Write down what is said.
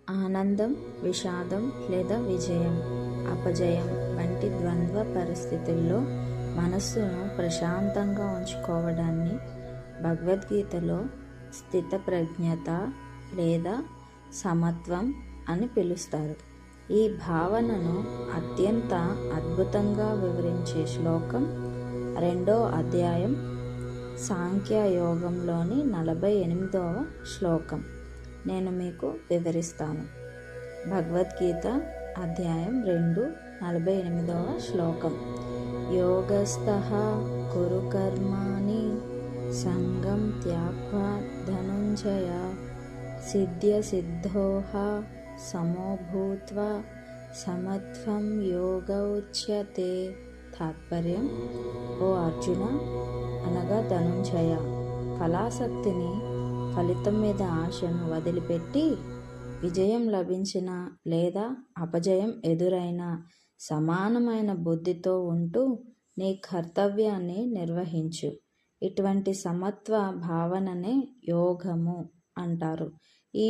ఆనందం, విషాదం లేదా విజయం, అపజయం వంటి ద్వంద్వ పరిస్థితుల్లో మనస్సును ప్రశాంతంగా ఉంచుకోవడాన్ని భగవద్గీతలో స్థితప్రజ్ఞత లేదా సమత్వం అని పిలుస్తారు. ఈ భావనను అత్యంత అద్భుతంగా వివరించే శ్లోకం 2వ అధ్యాయం సాంఖ్యయోగంలోని 48వ శ్లోకం నేను మీకు వివరిస్తాను. భగవద్గీత అధ్యాయం 2 48వ శ్లోకం. యోగస్థః కురు కర్మాణి సంగం త్యాగ్వా ధనుంజయ సిద్ధ్య సిద్ధోః సమో భూత్వా సమత్వం యోగ ఉచ్యతే. తాత్పర్యం: ఓ అర్జున అనగా ధనుంజయ, ఫలాసక్తిని, ఫలితం మీద ఆశను వదిలిపెట్టి విజయం లభించిన లేదా అపజయం ఎదురైన సమానమైన బుద్ధితో ఉంటూ నీ కర్తవ్యాన్ని నిర్వహించు. ఇటువంటి సమత్వ భావననే యోగము అంటారు. ఈ